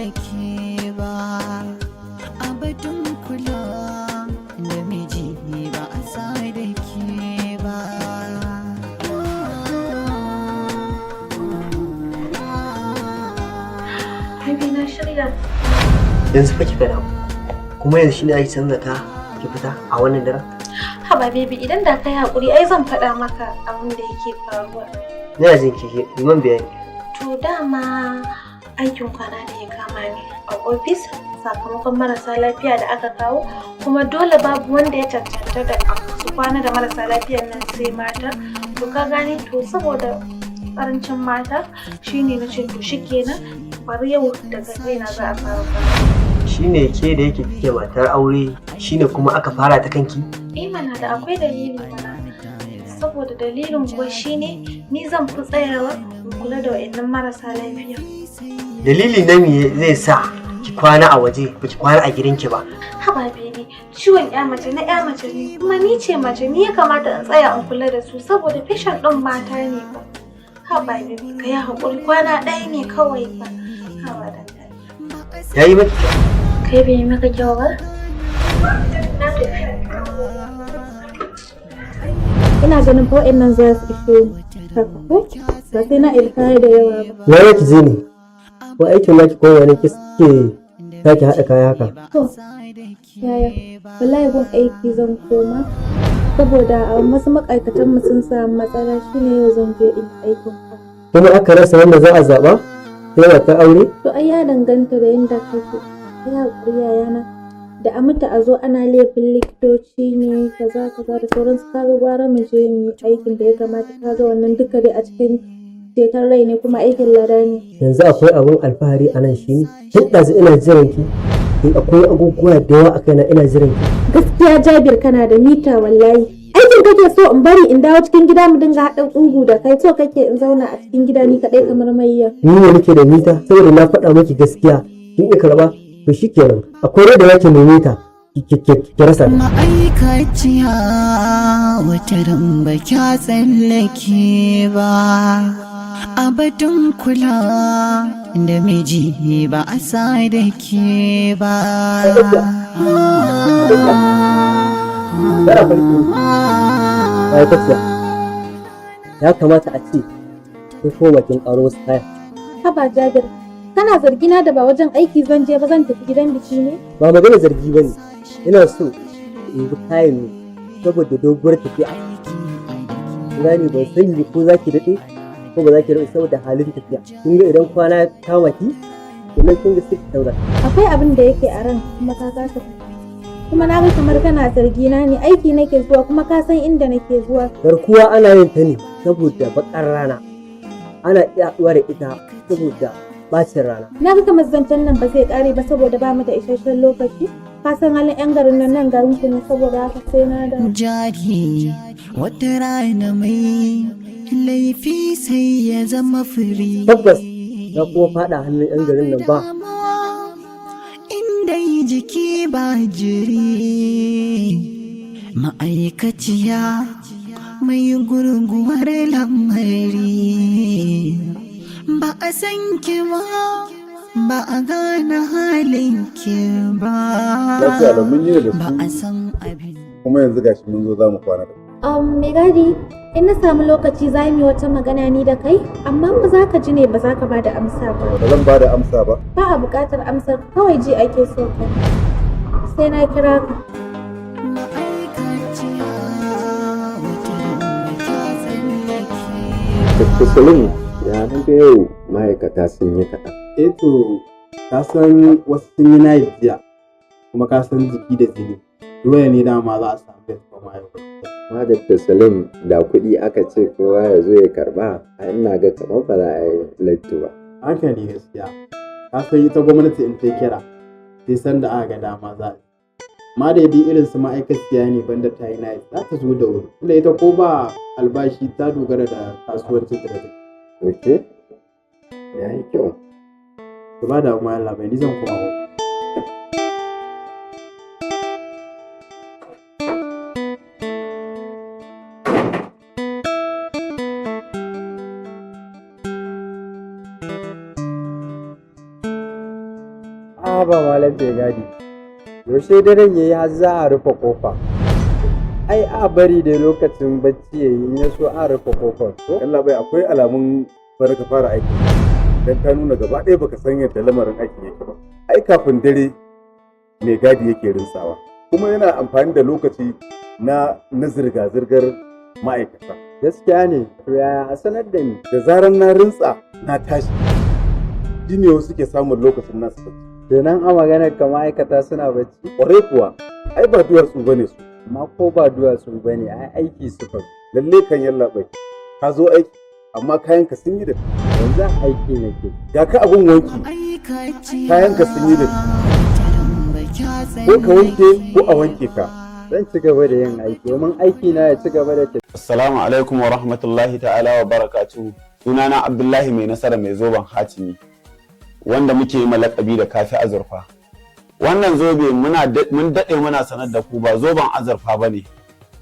tsallake ba a batun kula da miji ba a sa da ke ba. Baby na shirya. Yanzu fa kika dawo. Kuma yanzu shine ake canza ka ki fita a wannan daren? Haba baby idan da kai hakuri ai zan faɗa maka abin da yake faruwa. Ina jin ki man bayani. To dama aikin kwana da ya kama ni a ofis sakamakon marasa lafiya da aka kawo kuma dole babu wanda ya cancanta da su kwana da marasa lafiyan nan sai mata. To ka gane to saboda karancin mata shine na ce to shikenan bari yau daga kaina za a fara kwana. Shine ke da yake kike matar aure shine kuma aka fara ta kanki? Mana da akwai dalili mana. Saboda dalilin kuwa shine ni zan fi tsayawa in kula da wayannan marasa lafiya. Dalili na me zai sa ki kwana a waje ba ki kwana a gidanki ba? Haba baby, ciwon ya mace na ya mace ne kuma ni ce mace ni ya kamata in tsaya in kula da su saboda patient din mata ne ba. Haba baby, ka yi hakuri kwana ɗaya ne kawai ba. Haba dan yayi maki kai bai maka kyau ba? Ina ganin fa nan za su ishe haka ko ba sai na ilkaya da yawa ba. Wai ki je ne? Ko aikin naki ko wani kike sake haɗa kaya haka? To yaya wallahi gun aiki zan koma saboda wasu ma'aikatan mu sun samu matsala shine yau zan je in aikin ka. Kuma aka rasa wanda za a zaɓa? Sai wata aure? To ai ya danganta da yanda kake. Ya hakuri yayana da amita a zo ana laifin likitoci ne kaza da sauransu kaga gwara mu je mu aikin da ya kamata kaga wannan duka dai a cikin ceton rai ne kuma aikin lada ne. Yanzu akwai abun alfahari a nan shi ne tun ɗazu ina jiran ki akwai abubuwa da yawa a kaina ina jiran ki. Gaskiya Jabir kana da mita wallahi aikin kake so in bari in dawo cikin gida mu dinga haɗa ƙugu da kai so kake in zauna a cikin gida ni kaɗai kamar mayya. Ni ne nake da mita saboda na faɗa miki gaskiya kin iya karɓa to shikenan akwai da yake mai mita ki rasa. Ma'aikaciya wata ramba kya tsallake ba a batun kula da miji ba a sa da ke ba. Ya kamata a ce kin koma kin ƙaro wasu kaya. Haba Jabir, kana zargina da ba wajen aiki zan je ba zan tafi gidan biki ne? Ba magana zargi ba ne, ina so in bi kayan ne saboda doguwar tafiya. Gani ban sani ko za ki daɗe ko ba za ki daɗe saboda halin tafiya. Kin ga idan kwana kama ki, kuma kin ga sai ki taura. Akwai abin da yake a ran kuma ka kasa kuma na ga kamar kana zargina ne aiki nake zuwa kuma ka san inda nake zuwa. Garkuwa ana yin ta ne saboda baƙar rana. Ana iya haɗuwa da ita saboda bacin rana. Na ga kamar zancen nan ba zai ƙare ba saboda ba mu da isasshen lokaci. Ka san halin 'yan garin nan garin ku ne saboda haka sai na da. Jari wata rana mai laifi sai ya zama firi. Tabbas na kuma faɗa hannun 'yan garin nan ba. Inda jiki ba jiri ma'aikaciya mai gurguwar lamari ba a san ki ba a gane halin ki ba ba a san abin. Kuma yanzu gashi mun zo za mu kwana da me gadi in na samu lokaci za mu yi wata magana ni da kai amma ba za ka ji ne ba za ka ba da amsa ba. Ba zan ba da amsa ba. Ba a buƙatar amsar kawai ji ake so ka sai na kira ka. Salim ya ga yau ma'aikata sun yi kaɗan. To ka san wasu sun yi na jiya kuma ka san jiki da jini dole ne dama za a samu da kuma ma'aikata. Ma Dr. Salim da kuɗi aka ce kowa ya zo ya karɓa a ina ga kamar ba za a yi latti ba. Haka ne gaskiya. Ka san ita gwamnati in ta kira sai san da aka ga dama za a yi. Ma da yadda irin su ma'aikaciya ne banda ta yi na za ta zo da wuri. Tunda ita ko ba albashi ta dogara da kasuwancin da take. Ok, ya yi kyau. Ba da kuma yalla bai ni zan kuma ba malam bai gadi. Yaushe daren yayi har za a rufe kofa. Ai a bari da lokacin bacci yayi in ya so a rufe kofar. Allah bai akwai alamun bari ka fara aiki. Dan ka nuna gaba ɗaya baka san yadda lamarin aikin yake ba. Ai kafin dare mai gadi yake rinsawa. Kuma yana amfani da lokaci na zirga-zirgar ma'aikata. Gaskiya ne, to yaya a sanar da ni? Da zaran na rintsa na tashi. Shine wasu suke samun lokacin nasu bacci. Kenan a maganar ka ma'aikata suna bacci? Ƙwarai kuwa, ai ba duwatsu bane su. Amma ko ba duwatsu bane, ai aiki suka zo. Lalle kan yallaɓai, ka zo aiki, amma kayanka sun yi da yanzu aiki nake. Ga ka abin wanki, kayanka sun yi da ko ka wanke ko a wanke ka. Zan ci gaba da yin aiki, domin aiki na ya ci gaba da tafiya. Assalamu alaikum wa rahmatullahi ta'ala wa barakatuhu. Sunana Abdullahi mai nasara mai zoben hatimi, wanda muke yi malakabi da kafi azurfa. Wannan zobe mun daɗe muna sanar da ku ba zoben azurfa ba ne,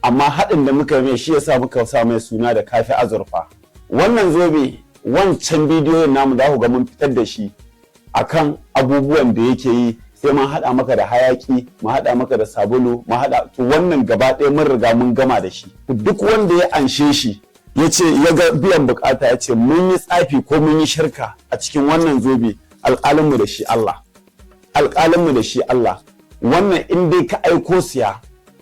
amma haɗin da muka mai shi yasa muka sa mai suna da kafi azurfa. Wannan zobe wancan bidiyoyin namu da ku ga mun fitar da shi akan abubuwan da yake yi, sai mun haɗa maka da hayaki, mu haɗa maka da sabulu, mu haɗa to wannan gaba ɗaya mun riga mun gama da shi. Duk wanda ya anshe shi ya ce ya ga biyan bukata ya ce mun yi tsafi ko mun yi shirka a cikin wannan zobe, alƙalinmu da shi Allah. Alƙalinmu da shi Allah. Wannan in dai ka aiko siya,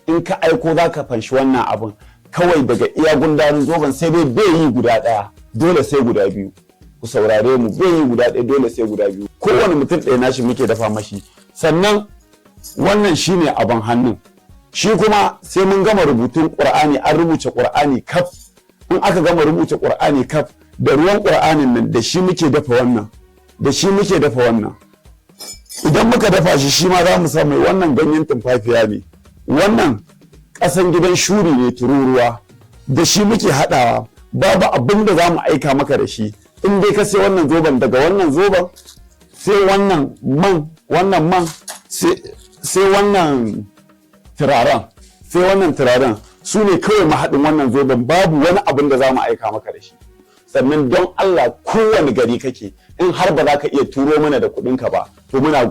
in ka aiko za ka fanshi wannan abin, kawai daga iya gundarin zoben sai dai bai yi guda ɗaya, dole sai guda biyu. Ku saurare mu, bai yi guda ɗaya dole sai guda biyu. Kowane mutum ɗaya nashi muke dafa mashi. Sannan wannan shine abin hannun. Shi kuma sai mun gama rubutun Ƙur'ani, an rubuce Ƙur'ani kaf. In aka gama rubuce Ƙur'ani kaf, da ruwan Ƙur'anin nan da shi muke dafa wannan. Da shi muke dafa wannan. Idan muka dafa shi shi ma za mu sa mai wannan ganyen tumfafiya ne. Wannan ƙasan gidan shuri ne tururuwa. Da shi muke haɗawa. Babu abin da za mu aika maka da shi. In dai ka sai wannan zoben, daga wannan zoben sai wannan man sai wannan turaren su ne kawai mahaɗin wannan zoben, babu wani abin da za mu aika maka da shi. Sannan don Allah kowane gari kake, in har ba za ka iya turo mana da kuɗinka ba, to muna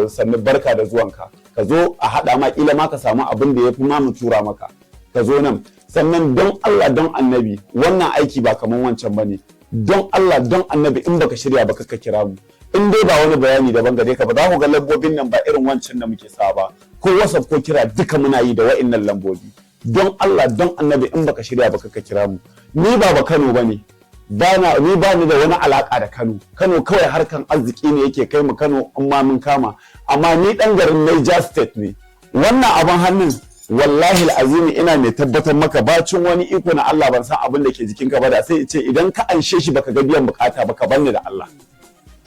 sannan barka da zuwanka, ka zo a haɗa ma ƙila ma ka samu abin da ya fi ma mu tura maka, ka zo nan. Sannan don Allah don annabi, wannan aiki ba kamar wancan ba ne. Don Allah don annabi in baka shirya ba ka kira mu. In dai ba wani bayani daban gare ka ba, za ku ga lambobin nan ba irin wancan da muke sa ba, ko WhatsApp ko kira duka muna yi da wa'innan lambobi. Don Allah don annabi in baka shirya ba ka kira mu. Ni ba Kano bane, ni ba ni da wani alaka da Kano. Kano kawai harkan arziki ne yake kai mu Kano in ma mun kama, amma ni dan garin Niger State ne. Wannan abin hannun wallahi al'azimi ina mai tabbatar maka, bacin wani iko na Allah ban san abin da ke jikinka ba, da sai ce idan ka anshe shi baka ga biyan bukata ba ka banni da Allah.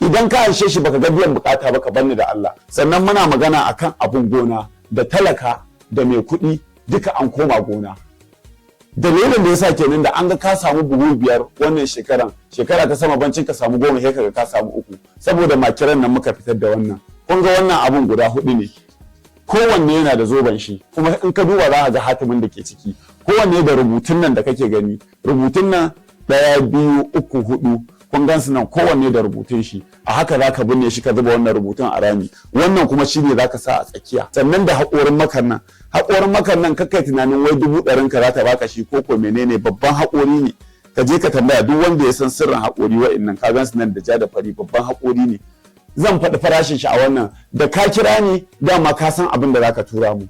Idan ka anshe shi baka ga biyan bukata ba ka banni da Allah. Sannan muna magana akan abun gona, da talaka da mai kuɗi duka an koma gona. Dalilin da yasa kenan da an ga ka samu buhu 5 wannan shekara ta sama bancin ka samu 10 sai kaga ka samu 3, saboda makiran nan muka fitar da wannan. Kun ga wannan abun guda 4 ne, kowanne yana da zoben shi, kuma in ka duba za ka ga hatimin da ke ciki, kowanne da rubutun nan da kake gani, rubutun nan 1 2 3 4, kun gan su nan kowanne da rubutun shi. A haka za ka binne shi ka zuba wannan rubutun a rami, wannan kuma shi ne za ka sa a tsakiya. Sannan da haƙorin makan nan kakkai tunanin wai 100,000 ka za ta baka shi ko menene, babban haƙori ne. Ka je ka tambaya duk wanda ya san sirrin haƙori wa'innan, ka gan su nan da ja da fari, babban haƙori ne. Zan faɗi farashin shi a wannan, da ka kira ni dama ka san abin da za ka tura mu.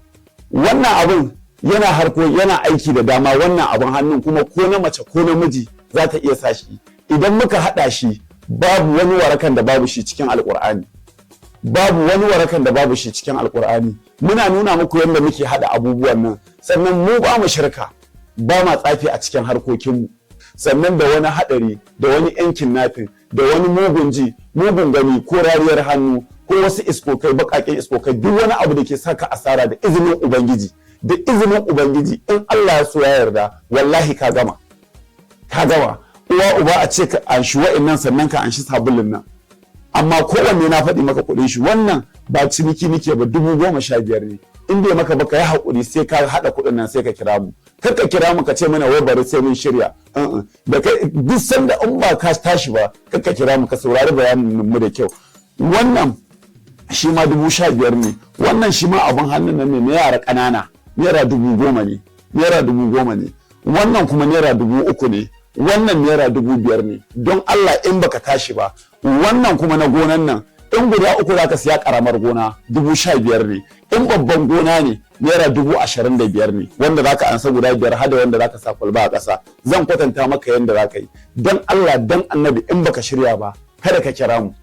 Wannan abin yana aiki da dama, wannan abin hannun kuma ko na mace ko namiji za ta iya sa shi. Idan muka haɗa shi, babu wani warakan da babu shi cikin Alƙur'ani. Babu wani warakan da babu shi cikin Alƙur'ani. Muna nuna muku yadda muke haɗa abubuwan nan. Sannan mu ba mu shirka, ba ma tsafi a cikin harkokinmu. Sannan da wani haɗari, da wani yankin nafin, da wani mugun ji, mugun gani ko rariyar hannu, ko wasu iskokai, baƙaƙen iskokai, duk wani abu da ke saka asara da izinin Ubangiji. Da izinin Ubangiji, in Allah ya so ya yarda, wallahi ka gama. Ka gama. Uwa uba a ce ka anshi wa'innan sannan ka anshi sabulun nan, amma kowanne na faɗi maka kuɗin shi. Wannan ba ciniki nike ba, 15,000 ne. In bai maka ba ka yi haƙuri, sai ka haɗa kuɗin nan sai ka kira mu. Kar ka kira mu ka ce mana wai bari sai mun shirya. Da kai duk sanda in ba ka tashi ba, kar ka kira mu, ka saurari bayanin mu da kyau. Wannan shi ma 15,000 ne. Wannan shi ma abin hannun nan ne na yara ƙanana, naira 10,000 ne, naira 10,000 ne. Wannan kuma naira 3,000 ne, wannan naira 5,000 ne. Don Allah in baka tashi ba, wannan kuma na gonan nan in guda uku za ka siya karamar gona 15,000 ne, in babban gona ne naira 25,000 ne, wanda za ka ansa guda 5 hada wanda za ka sa kwalba a ƙasa. Zan kwatanta maka yadda za ka yi. Don Allah don annabi in baka shirya ba kada ka kira mu,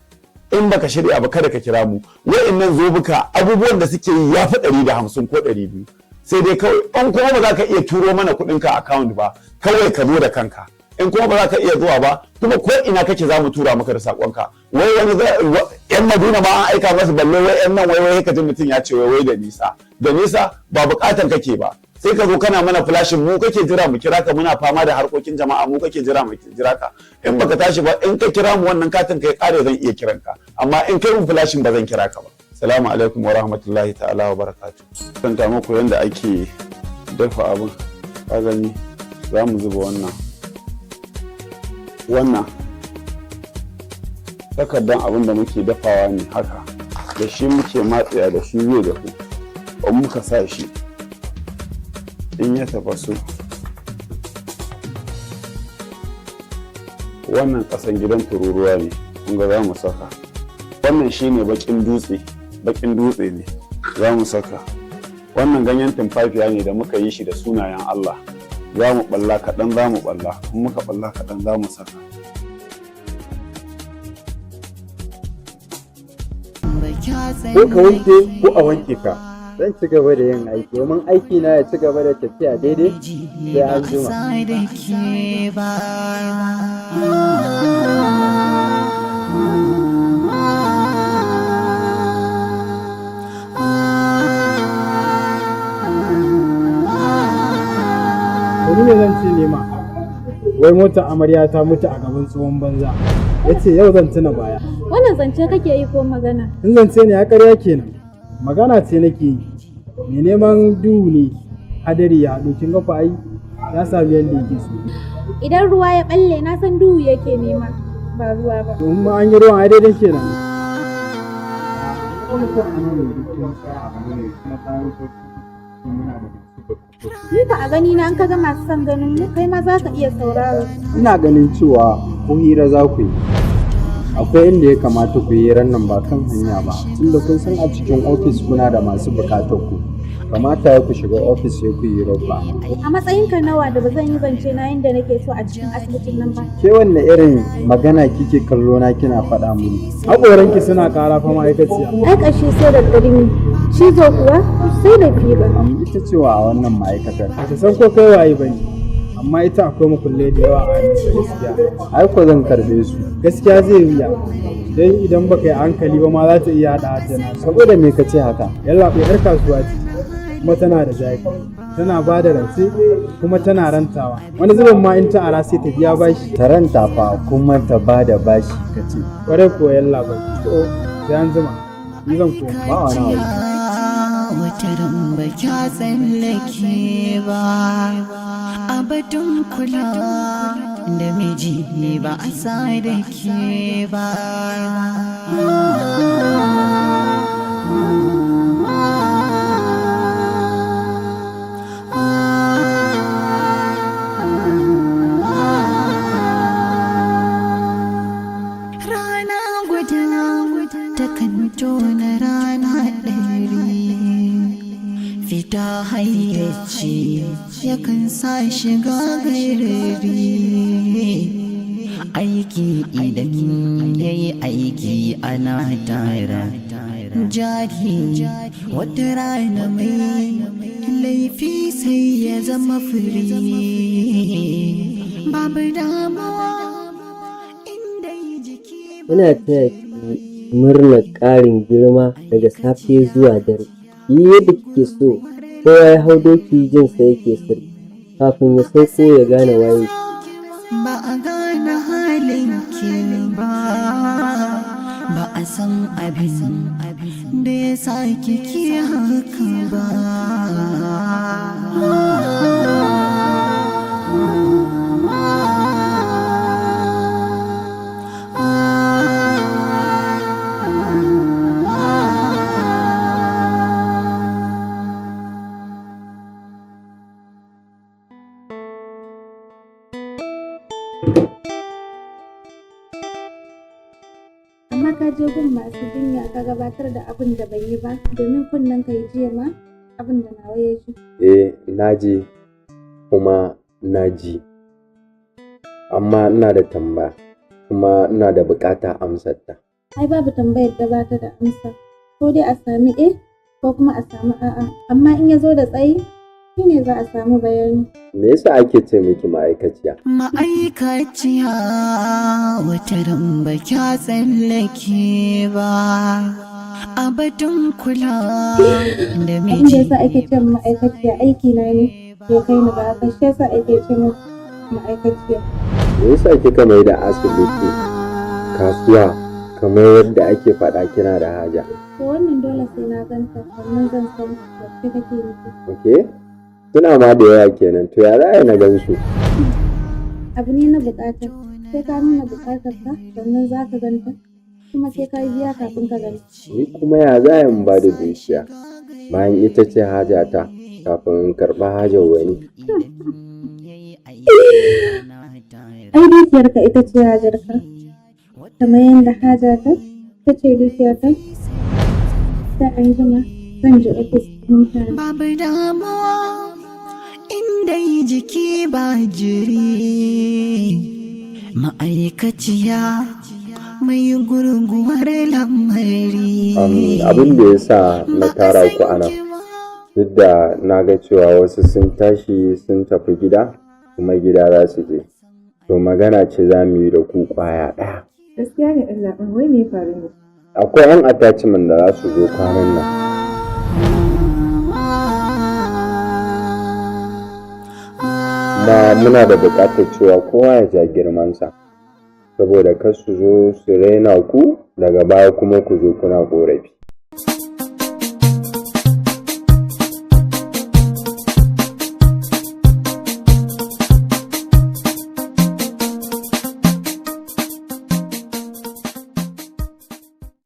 in baka shirya ba kada ka kira mu. Wa'innan zobuka abubuwan da suke yi ya fi 150 ko 200, sai dai kawai in kuma ba za ka iya turo mana kuɗinka a account ba kawai ka zo da kanka. In kuma ba za ka iya zuwa ba kuma ko ina kake za mu tura maka da sakonka. Wai wani yan Madina ma an aika masu balle wai yan nan wai ka ji mutum ya ce wai da nisa ba bukatan kake ba, sai ka zo kana mana flashin mu kake jira mu kira ka, muna fama da harkokin jama'a mu kake jira mu jira ka. In baka tashi ba in ka kira mu wannan katin kai kare zan iya kiran ka, amma in kai mu flashin ba zan kira ka ba. Assalamu alaikum wa rahmatullahi ta'ala wa barakatuh. Zan ta muku yanda ake dafa abin. Ka gani za mu zuba wannan takardan abin da muke dafawa ne haka, da shi muke matsaya da shi zai dafu. In muka sa shi in ya tafasu, wannan kasan gidan tururuwa ne kun ga za mu saka. Wannan shine bakin dutse ne za mu saka. Wannan ganyen tumfafiya ne da muka yi shi da sunayen Allah, za mu balla kaɗan, za mu balla, in muka balla kaɗan za mu saka. Ko ka wanke ko a wanke ka. Zan ci gaba da yin aiki domin aiki na ya ci gaba da tafiya daidai sai an jima. Wani ne zan ce nema, wai motar amarya ta mutu a gaban tsohon banza. Ya ce yau zan tuna baya. Wannan zance kake yi ko magana? In zance ne ya karya kenan. Magana ce nake yi. Mai neman duhu ne hadari ya haɗu, kin ga fa ai ya sami yadda yake so. Idan ruwa ya balle na san duhu yake nema ba ruwa ba. To in ma an yi ruwan ai daidai kenan. Ni ka a gani na an ka ga masu son ganin mu kai ma za ka iya sauraro. Ina ganin cewa ko hira za ku yi. Akwai inda ya kamata ku yi nan ba kan hanya ba, tunda kun san a cikin ofis kuna da masu bukatar ku, kamata ya ku shiga ofis ya ku yi rabba. A matsayinka nawa da ba zan yi zance na yadda nake so a cikin asibitin nan ba. Ke wanne irin magana kike kallo na kina faɗa mini? Haƙoranki suna ƙara fa ma'aikaciya. Ai ƙarshe sai da ƙarni, cizo kuwa sai da fiba. Ita cewa a wannan ma'aikatar, ba ta san ko kai waye ba ne. Amma ita akwai makulle da yawa a hannunta gaskiya. Ai ko zan karbe su. Gaskiya zai wuya. Dan idan baka yi hankali ba ma za ta iya haɗa haddana. Saboda me ka ce haka? Yalla bai yar kasuwa ce. Kuma tana da jari. Tana ba da rance kuma tana rantawa. Wani zubin ma in ta ara sai ta biya bashi. Ta ranta fa kuma ta ba da bashi ka ce. Kwarai ko yalla bai. To sai an zuma. Ni zan koma. Ba wani abu. Wata ramba kya tsallake ba. Abadun kula da miji ba a sa da ke ba. Rana guda takan tona rana ɗari. Fita hayyaci yakan sa shiga garari. Aiki idan ya yi aiki ana tara jari. Wata rana mai laifi sai ya zama firi. Babu damuwa inda jiki. Ina taya ki murnar ƙarin girma daga safe zuwa dare. Yi yadda kike so, kowa ya hau doki jinsa yake sirri, kafin ya sauko ya gane waye. Ba a gane halin ki ba, ba a san abin da ya sa ki haka ba. amma ka je gun masu jinya ka gabatar da abin da bai yi ba domin kunnen ka yi jiya ma abin da nawa ya ji. Na je kuma na ji, amma ina da tambaya kuma ina da bukata amsar ta. Ai babu tambayar da ba ta da amsa, ko dai a sami ko kuma a samu a'a, amma in ya zo da tsayi shine za a samu bayani. Me yasa ake ce miki ma'aikaciya? Ma'aikaciya wata ramba kya tsallake ba a batun kula da Abin da miji. yasa ake ce ma'aikaciya aiki na ne ya kai ni ba haka, shi yasa ake ce ma'aikaciya. Me yasa kika mai da asibiti kasuwa kamar yadda ake faɗa kina da haja? To wannan dole sai na ganta sannan zan san wacce kake nufi. Okay? Suna ma da yawa kenan, to ya za na gan su? Abu ne na bukata, sai ka nuna bukatar ka sannan za ka ganta, kuma sai ka biya kafin ka ganta. Ni kuma ya za in ba da dukiya bayan ita ce hajata kafin in karɓa hajar wani? Ai dukiyarka ita ce hajarka, kamar yadda hajata ta ce dukiyarka. Sai an jima zan je ofis mutane. Babu damuwa inda yi jiki ba jiri, ma'aikaciya mai gurguwar lamari. Abin da ya sa na tara ku a nan, duk da na ga cewa wasu sun tashi sun tafi gida kuma gida za su je, to magana ce za mu yi da ku kwaya ɗaya. Gaskiya ne Allah, wai me faru ne? Akwai 'yan attachment da za su zo kwanan nan. Kuma muna da buƙatar cewa kowa ya ja girmansa, saboda kar su zo su raina ku daga baya kuma ku zo kuna ƙorafi.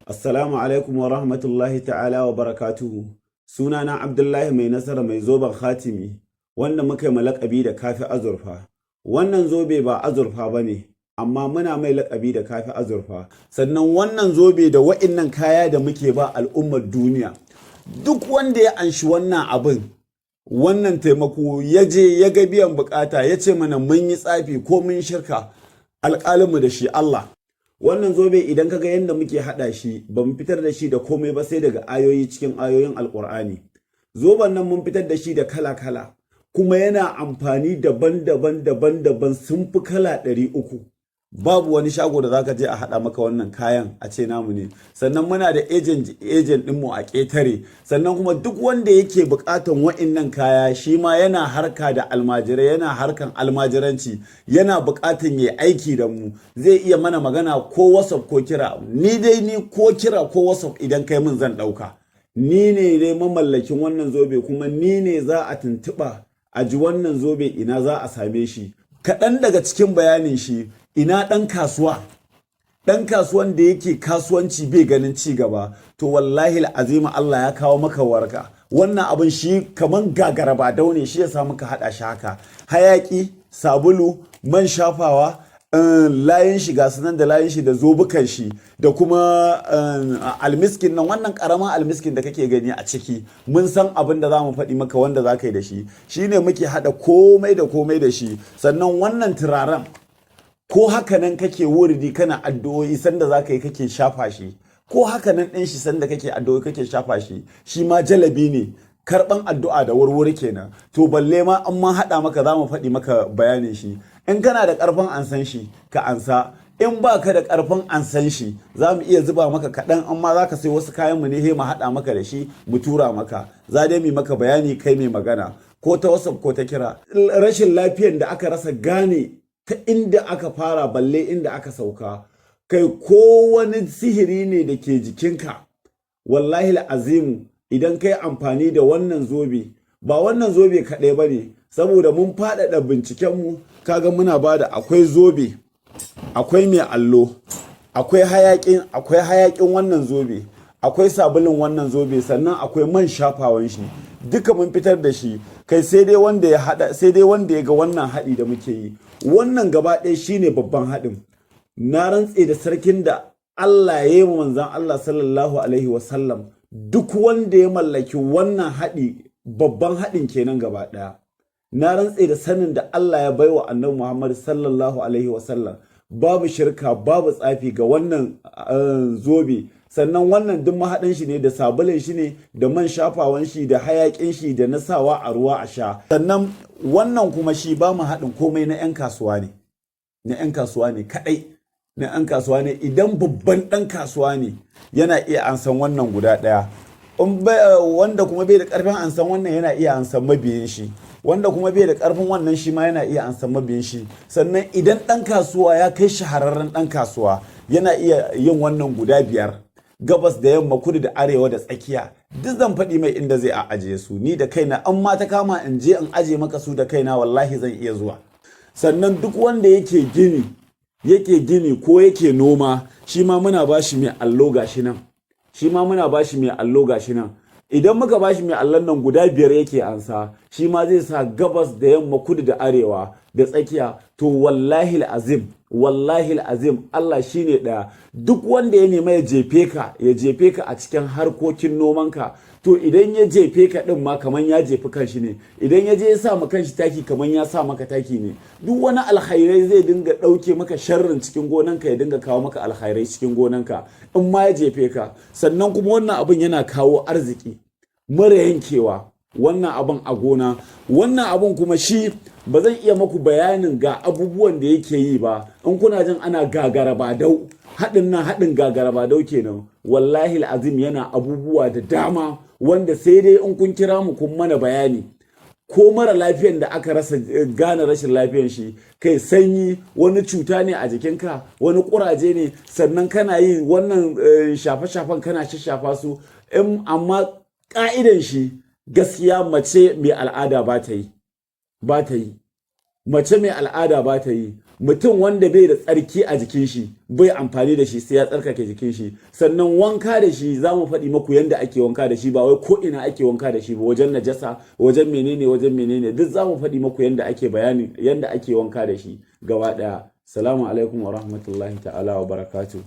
Assalamu alaikum wa rahmatullahi ta'ala wa barakatuhu. Sunana Abdullahi mai nasara mai zoben khatimi, wanda muka yi malakabi da kafi azurfa. Wannan zobe ba azurfa ba ne, amma muna mai lakabi da kafi azurfa. Sannan wannan zobe da wa'innan kaya da muke ba al'ummar duniya. Duk wanda ya anshi wannan abin, wannan taimako ya je ya ga biyan bukata ya ce mana mun yi tsafi ko mun shirka, alƙalinmu da shi Allah. Wannan zobe idan kaga yadda muke haɗa shi ba mu fitar da shi da komai ba sai daga ayoyi cikin ayoyin alƙur'ani. Zoben nan mun fitar da shi da kala-kala kuma yana amfani daban-daban sun fi kala 300. Babu wani shago da zaka je a haɗa maka wannan kayan a ce namu ne. Sannan muna da agent ɗinmu a ƙetare. Sannan kuma duk wanda yake buƙatan wa'innan kaya shi ma yana harka da almajirai, yana harkan almajiranci, yana buƙatan ya aiki da mu, zai iya mana magana ko WhatsApp ko kira. Ni ko kira ko WhatsApp idan kai min zan ɗauka. Ni ne dai mamallakin wannan zobe kuma ni ne za a tuntuɓa a ji wannan zobe ina za a same shi. Kaɗan daga cikin bayanin shi, ina ɗan kasuwa, ɗan kasuwan da yake kasuwanci bai ganin ci gaba, to wallahi azima Allah ya kawo maka warka. Wannan abin shi kaman gagara ba daune, shi ya sa muka haɗa shi haka. Hayaki, sabulu, man shafawa, layin shi ga sunan da layin shi da zobukan shi da kuma almiskin nan, wannan karamin almiskin da kake gani a ciki, mun san abin da za mu faɗi maka wanda za ka yi da shi shine muke haɗa komai da komai da shi. Sannan wannan turaren ko haka nan kake wuridi kana addu'o'i sanda za ka yi kake shafa shi, ko haka nan ɗin shi sanda kake addu'o'i kake shafa shi, shi ma jalabi ne, karɓan addu'a da wurwuri kenan. To balle ma an ma haɗa maka za mu faɗi maka bayanin shi. In kana da ƙarfin ansan shi ka ansa, in ba ka da ƙarfin ansan shi za mu iya zuba maka kaɗan, amma za ka sai wasu kayan mu ne he mu haɗa maka da shi mu tura maka, za dai mu maka bayani kai mai magana ko ta WhatsApp ko ta kira. Rashin lafiyan da aka rasa gane ta inda aka fara balle inda aka sauka, kai ko wani sihiri ne da ke jikinka, wallahi azimu idan kai amfani da wannan zobe, ba wannan zobe kaɗai ba ne, saboda mun faɗaɗa bincikenmu, kaga muna ba da akwai zobe, akwai mai allo, akwai hayaƙin wannan zobe, akwai sabulun wannan zobe, sannan akwai man shafawan shi, duka mun fitar da shi. Kai sai dai wanda ya ga wannan haɗi da muke yi, wannan gaba ɗaya shine babban haɗin. Na rantse da sarkin da Allah ya yi manzan Allah sallallahu alaihi wasallam duk wanda ya mallaki wannan haɗi babban haɗin kenan gaba ɗaya. Na rantse da sanin da Allah ya baiwa annabi Muhammad sallallahu alaihi wasallam babu shirka babu tsafi ga wannan zobe, sannan wannan duk mahaɗin shi ne da sabulin shi ne da man shafawan shi da hayaƙin shi da na sawa a ruwa a sha. Sannan wannan kuma shi ba mu haɗin komai na 'yan kasuwa ne, na 'yan kasuwa ne kaɗai, na 'yan kasuwa ne. Idan babban ɗan kasuwa ne yana iya ansan wannan guda ɗaya, wanda kuma bai da ƙarfin ansan wannan yana iya ansan mabiyin shi, wanda kuma bai da ƙarfin wannan shi ma yana iya ansan mabiyin shi. Sannan idan ɗan kasuwa ya kai shahararren ɗan kasuwa yana iya yin wannan guda 5, gabas da yamma, kudu da arewa da tsakiya. Duk zan faɗi mai inda zai ajiye su, ni da kaina an ma ta kama in je in aje maka su da kaina wallahi zan iya zuwa. Sannan duk wanda yake gini ko yake noma, shi ma muna bashi mai allo gashi nan, shi ma muna bashi mai allo gashi nan. Idan muka bashi mai allon nan guda 5 yake ansa, shi ma zai sa gabas da yamma, kudu da arewa da tsakiya. To wallahi azim Allah shine ɗaya. Duk wanda ya nema ya jefe ka a cikin harkokin nomanka, to idan ya jefe ka din ma kaman ya jefi kanshi ne, idan ya je ya sa maka kanshi taki kaman ya sa maka taki ne. Duk wani alkhairai zai dinga ɗauke maka sharrin cikin gonanka ya dinga kawo maka alkhairai cikin gonanka in ma ya jefe ka. Sannan kuma wannan abin yana kawo arziki mara yankewa, wannan abin a gona. Wannan abin kuma shi ba zan iya maku bayanin ga abubuwan da yake yi ba. In kuna jin ana gagara ba dau, haɗin gagara ba dau kenan. Wallahi azim yana abubuwa da dama wanda sai dai in kun kira mu kun mana bayani. Ko mara lafiyan da aka rasa gane rashin lafiyan shi, kai sanyi, wani cuta ne a jikinka, wani kuraje ne, sannan kana yi wannan shafe-shafen kana shafa su. Amma ka'idan shi gaskiya mace mai al'ada ba ta yi, mace mai al'ada ba ta yi. Mutum wanda bai da tsarki a jikin shi bai amfani da shi sai ya tsarkake jikin shi. Sannan wanka da shi za mu faɗi maku yanda ake wanka da shi, ba wai ko ina ake wanka da shi ba, wajen najasa, wajen menene duk za mu faɗi maku yanda ake bayani yanda ake wanka da shi gaba ɗaya. Salamu alaikum wa rahmatullahi ta'ala wa barakatuh.